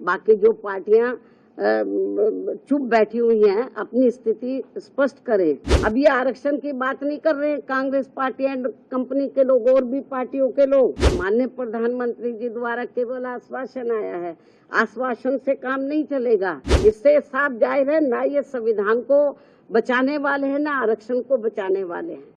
बाकी जो पार्टियां चुप बैठी हुई हैं अपनी स्थिति स्पष्ट करें। अब ये आरक्षण की बात नहीं कर रहे हैं कांग्रेस पार्टी एंड कंपनी के लोग और भी पार्टियों के लोग। माननीय प्रधानमंत्री जी द्वारा केवल आश्वासन आया है, आश्वासन से काम नहीं चलेगा। इससे साफ जाहिर है ना ये संविधान को बचाने वाले हैं ना आरक्षण को बचाने वाले हैं।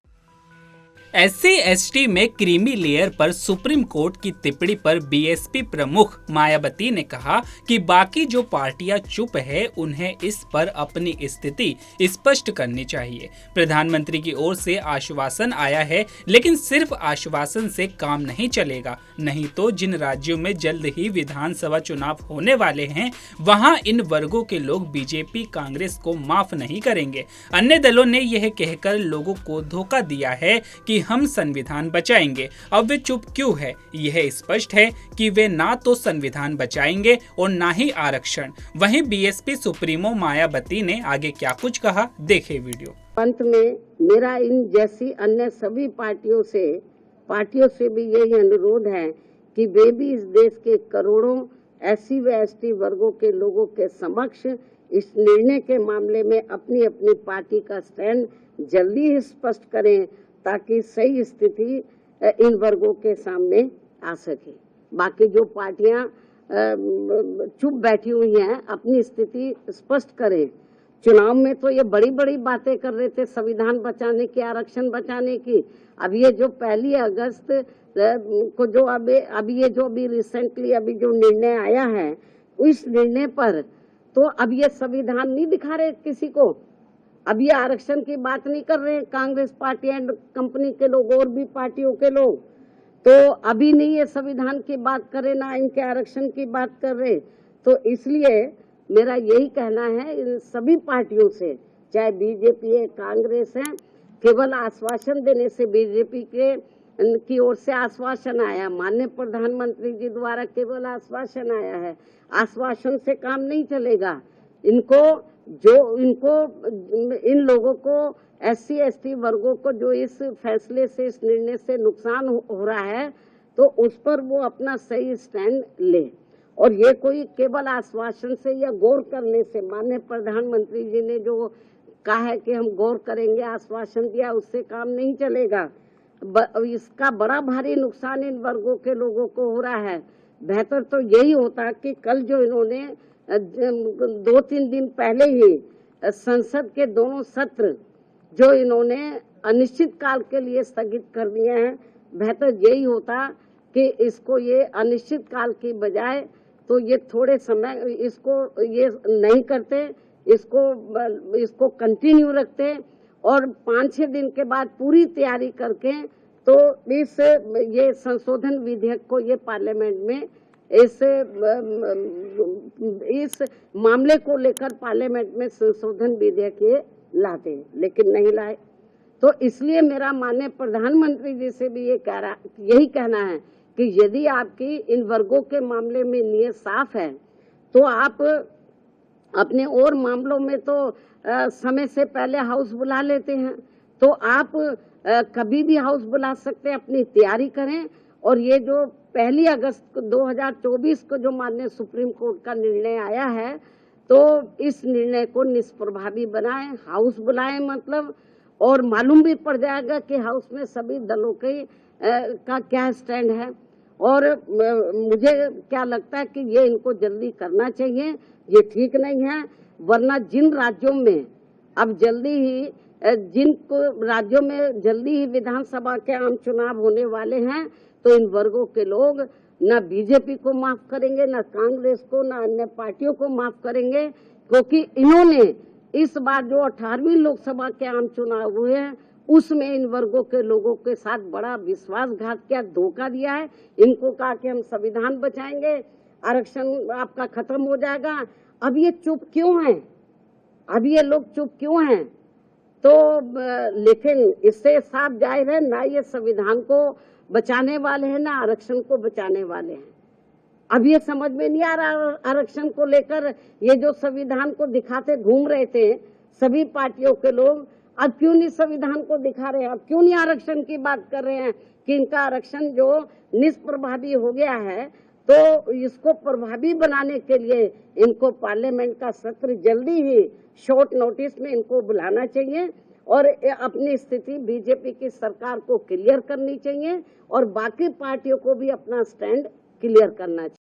SC/ST में क्रीमी लेयर पर सुप्रीम कोर्ट की टिप्पणी पर बीएसपी प्रमुख मायावती ने कहा कि बाकी जो पार्टियां चुप है उन्हें इस पर अपनी स्थिति स्पष्ट करनी चाहिए। प्रधानमंत्री की ओर से आश्वासन आया है, लेकिन सिर्फ आश्वासन से काम नहीं चलेगा। नहीं तो जिन राज्यों में जल्द ही विधानसभा चुनाव होने वाले हैं वहां इन वर्गों के लोग बीजेपी कांग्रेस को माफ नहीं करेंगे। अन्य दलों ने यह कहकर लोगों को धोखा दिया है कि हम संविधान बचाएंगे। अब वे चुप क्यों है? यह स्पष्ट है कि वे ना तो संविधान बचाएंगे और ना ही आरक्षण। वहीं बीएसपी सुप्रीमो मायावती ने आगे क्या कुछ कहा, देखें वीडियो। अंत में मेरा इन जैसी अन्य सभी पार्टियों से भी यही अनुरोध है कि वे भी इस देश के करोड़ों SC व ST वर्गों के लोगों के समक्ष इस निर्णय के मामले में अपनी अपनी पार्टी का स्टैंड जल्दी ही स्पष्ट करें ताकि सही स्थिति इन वर्गों के सामने आ सके। बाकी जो पार्टियां चुप बैठी हुई हैं अपनी स्थिति स्पष्ट करें। चुनाव में तो ये बड़ी बड़ी बातें कर रहे थे संविधान बचाने की, आरक्षण बचाने की। अब ये जो 1 अगस्त को जो अभी रिसेंटली जो निर्णय आया है उस निर्णय पर तो अब ये संविधान नहीं दिखा रहे किसी को। अब ये आरक्षण की बात नहीं कर रहे हैं कांग्रेस पार्टी एंड कंपनी के लोग और भी पार्टियों के लोग। तो अभी नहीं ये संविधान की बात कर रहे ना इनके आरक्षण की बात कर रहे। तो इसलिए मेरा यही कहना है इन सभी पार्टियों से, चाहे बीजेपी है कांग्रेस है, केवल आश्वासन देने से बीजेपी की ओर से आश्वासन आया, माननीय प्रधानमंत्री जी द्वारा केवल आश्वासन आया है, आश्वासन से काम नहीं चलेगा। इन लोगों को SC/ST वर्गों को जो इस फैसले से इस निर्णय से नुकसान हो रहा है तो उस पर वो अपना सही स्टैंड ले। और ये कोई केवल आश्वासन से या गौर करने से, माननीय प्रधानमंत्री जी ने जो कहा है कि हम गौर करेंगे, आश्वासन दिया, उससे काम नहीं चलेगा। इसका बड़ा भारी नुकसान इन वर्गों के लोगों को हो रहा है। बेहतर तो यही होता कि कल जो इन्होंने 2-3 दिन पहले ही संसद के दोनों सत्र जो इन्होंने अनिश्चित काल के लिए स्थगित कर दिए हैं, बेहतर यही होता कि इसको ये अनिश्चित काल की बजाय तो ये थोड़े समय इसको ये नहीं करते, इसको कंटिन्यू रखते और 5-6 दिन के बाद पूरी तैयारी करके तो ये संशोधन विधेयक को ये पार्लियामेंट में इस मामले को लेकर पार्लियामेंट में संशोधन विधेयक ये लाते, लेकिन नहीं लाए। तो इसलिए मेरा माननीय प्रधानमंत्री जी से भी यही कहना है कि यदि आपकी इन वर्गों के मामले में नियत साफ है तो आप अपने और मामलों में तो समय से पहले हाउस बुला लेते हैं, तो आप कभी भी हाउस बुला सकते हैं, अपनी तैयारी करें। और ये जो 1 अगस्त 2024 को जो माननीय सुप्रीम कोर्ट का निर्णय आया है तो इस निर्णय को निष्प्रभावी बनाएं, हाउस बुलाएं मतलब, और मालूम भी पड़ जाएगा कि हाउस में सभी दलों का क्या स्टैंड है। और मुझे क्या लगता है कि ये इनको जल्दी करना चाहिए, ये ठीक नहीं है। वरना जिन राज्यों में अब जल्दी ही विधानसभा के आम चुनाव होने वाले हैं तो इन वर्गों के लोग न बीजेपी को माफ करेंगे, न कांग्रेस को, न अन्य पार्टियों को माफ करेंगे, क्योंकि इन्होंने इस बार जो 18वीं लोकसभा के आम चुनाव हुए हैं उसमें इन वर्गों के लोगों के साथ बड़ा विश्वासघात किया, धोखा दिया है। इनको कहा कि हम संविधान बचाएंगे, आरक्षण आपका खत्म हो जाएगा। अब ये चुप क्यों हैं? अब ये लोग चुप क्यों हैं? तो लेकिन इससे साफ जाहिर है ना ये संविधान को बचाने वाले हैं ना आरक्षण को बचाने वाले हैं। अब ये समझ में नहीं आ रहा आरक्षण को लेकर ये जो संविधान को दिखाते घूम रहे थे सभी पार्टियों के लोग, अब क्यों नहीं संविधान को दिखा रहे हैं? अब क्यों नहीं आरक्षण की बात कर रहे हैं कि इनका आरक्षण जो निष्प्रभावी हो गया है तो इसको प्रभावी बनाने के लिए इनको पार्लियामेंट का सत्र जल्दी ही शॉर्ट नोटिस में इनको बुलाना चाहिए और अपनी स्थिति बीजेपी की सरकार को क्लियर करनी चाहिए और बाकी पार्टियों को भी अपना स्टैंड क्लियर करना चाहिए।